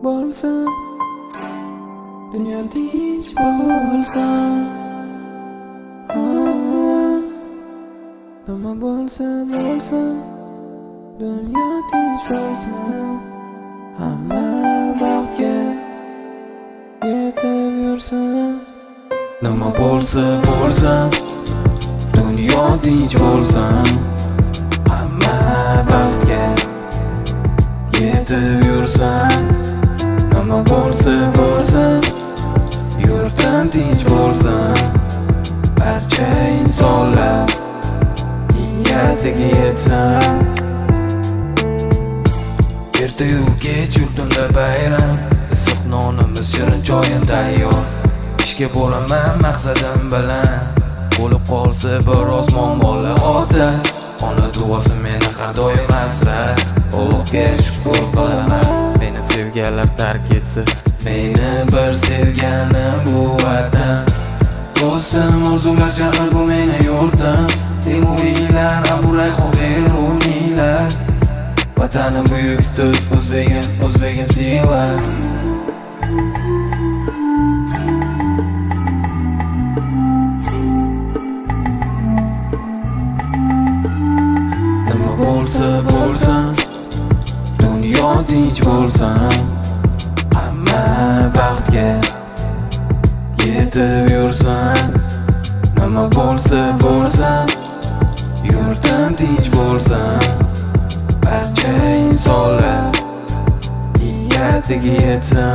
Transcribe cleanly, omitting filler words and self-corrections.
bo'lsa, dunyo tinch bo'lsa, nima bo'lsa, dunyo tinch bo'lsa, hamma baxtga yetib yursa. Nima bo'lsa, dunyo tinch bo'lsa, hamma baxtga yetib yursa. Nima bo'lsa, yurtim tinch bo'lsa, barcha insonlar niyatiga yetsa. Ertayu kech yurtimda bayram, issiq nonimiz, shirin choyim tayyor. Ishga boraman maqsadim bilan, bo'lib qolsa bir osmon bola ota. Ona duosi meni har doim asrar, Allohga shukr qilaman. Meni sevganlar tark etsa, meni bir sevgani bu vatan. Do'stim orzular chaqir, bu meni yurtim. Temuriylar, Abu Rayhon, Beruniylar. Vatanim buyukdir, o'zbegim sevlar. Nima bo'lsa, dunyo tinch bo'lsa, hamma baxtga yetib yursa. Nima bo'lsa, yurtim tinch bo'lsa, barcha insonlar niyatiga yetsa.